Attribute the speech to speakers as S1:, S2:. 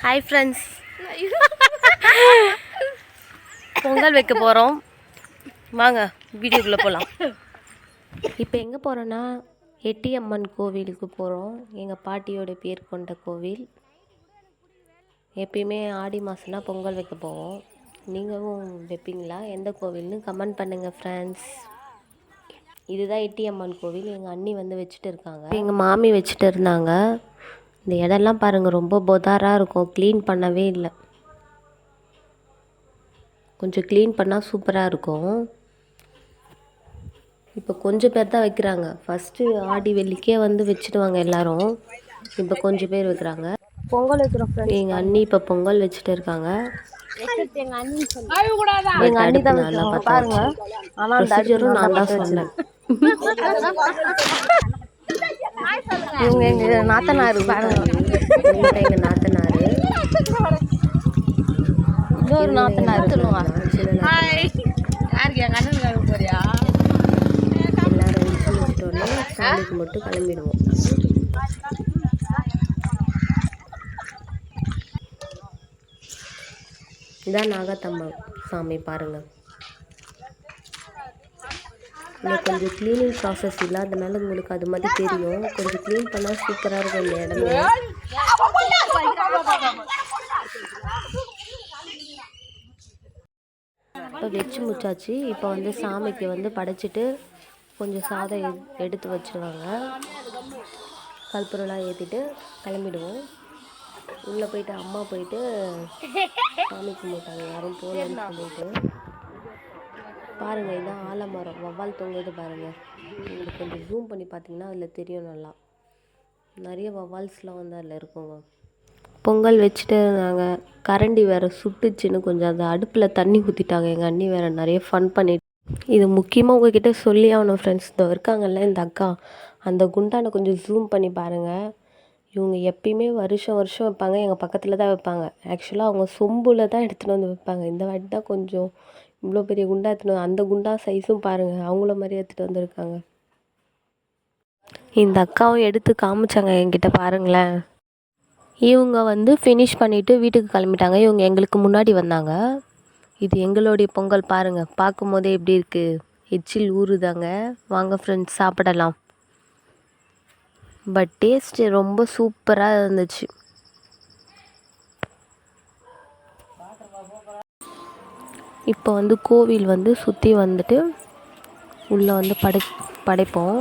S1: Hi friends, Pongal வைக்க போகிறோம். வாங்க வீடியோக்குள்ளே போகலாம். இப்போ எங்கே போகிறோன்னா எட்டியம்மன் கோவிலுக்கு போகிறோம். எங்கள் பாட்டியோட பேர் கொண்ட கோவில். எப்பயுமே ஆடி மாதம்னா பொங்கல் வைக்க போவோம். நீங்களும் வைப்பீங்களா? எந்த கோவில்னு கமெண்ட் பண்ணுங்கள் ஃப்ரெண்ட்ஸ். இதுதான் எட்டியம்மன் கோவில். எங்கள் அண்ணி வந்து வச்சுட்டு இருக்காங்க, எங்கள் மாமி வச்சுட்டு இருந்தாங்க. இந்த இடம்லாம் பாருங்கள், ரொம்ப பொதாராக இருக்கும். க்ளீன் பண்ணவே இல்லை. கொஞ்சம் க்ளீன் பண்ணால் சூப்பராக இருக்கும். இப்போ கொஞ்சம் பேர் தான் வைக்கிறாங்க. ஃபஸ்ட்டு ஆடி வெள்ளிக்கே வந்து வச்சுடுவாங்க எல்லோரும். இப்போ கொஞ்சம் பேர் வைக்கிறாங்க.
S2: பொங்கல் வைக்கிறோம்.
S1: எங்கள் அண்ணி இப்போ பொங்கல் வச்சுட்டு இருக்காங்க.
S2: எங்கள் அண்ணி தான்
S1: நல்லா
S2: பாருங்க. ஆனால் அந்த
S1: ப்ரொசீஜரும் நான் தான் சொன்னேன்.
S2: இவங்க எங்கள் நாத்தனார் பாருங்க.
S1: எங்கள் நாத்தனார்,
S2: இன்னொரு நாத்தனார் சொல்லுவாங்க.
S1: எல்லாரும் வச்சுட்டோன்னே சாமிக்கு மட்டும் கிளம்பிடுவோம். இதான் நாகத்தம்மா சாமி பாருங்கள். இங்கே கொஞ்சம் க்ளீனிங் ப்ராசஸ் இல்லாதனால உங்களுக்கு அது மாதிரி தெரியும். கொஞ்சம் க்ளீன் பண்ணால் சூப்பராக இருக்கும் இந்த இடமே. இப்போ வச்சு முடிச்சாச்சு. இப்போ வந்து சாமிக்கு வந்து படைச்சிட்டு கொஞ்சம் சாதம் எடுத்து வச்சுருவாங்க. கற்பூரம்லாம் ஏற்றிட்டு கிளம்பிடுவோம். உள்ளே போயிட்டு அம்மா போயிட்டு சாமி கும்பிட்டாங்க. யாரும் போகலன்னு சொல்லிட்டு. பாருங்கள், இதான் ஆலமரம், வவ்வால் தொங்குது பாருங்கள். உங்களுக்கு கொஞ்சம் ஜூம் பண்ணி பார்த்தீங்கன்னா அதில் தெரியும். நல்லா நிறைய வவ்வால்ஸ்லாம் வந்து அதில் இருக்குங்க. பொங்கல் வச்சுட்டு நாங்கள் கரண்டி வேறு சுட்டுச்சுன்னு கொஞ்சம் அந்த அடுப்பில் தண்ணி ஊற்றிட்டாங்க. எங்கள் அண்ணி வேறு நிறைய ஃபன் பண்ணிட்டு. இது முக்கியமாக உங்ககிட்ட சொல்லி ஆகணும் ஃப்ரெண்ட்ஸ். இதோ இருக்காங்கல்ல இந்த அக்கா, அந்த குண்டானை கொஞ்சம் ஜூம் பண்ணி பாருங்கள். இவங்க எப்பயுமே வருஷம் வருஷம் வைப்பாங்க. எங்கள் பக்கத்தில் தான் வைப்பாங்க. ஆக்சுவலாக அவங்க சொம்பில் தான் எடுத்துகிட்டு வந்து வைப்பாங்க. இந்த வாட்டி தான் கொஞ்சம் இவ்வளோ பெரிய குண்டா எடுத்துகிட்டு அந்த குண்டா சைஸும் பாருங்கள், அவங்கள மாதிரி எடுத்துகிட்டு வந்துருக்காங்க. இந்த அக்காவும் எடுத்து காமிச்சாங்க என்கிட்ட பாருங்களேன். இவங்க வந்து ஃபினிஷ் பண்ணிவிட்டு வீட்டுக்கு கிளம்பிட்டாங்க. இவங்க எங்களுக்கு முன்னாடி வந்தாங்க. இது எங்களுடைய பொங்கல் பாருங்கள். பார்க்கும் போதே எப்படி இருக்குது, எச்சில் ஊறுதாங்க. வாங்க ஃப்ரெண்ட்ஸ் சாப்பிடலாம். பட் டேஸ்ட்டு ரொம்ப சூப்பராக இருந்துச்சு. இப்போ வந்து கோவில் வந்து சுற்றி வந்துட்டு உள்ளே வந்து படைப்போம்.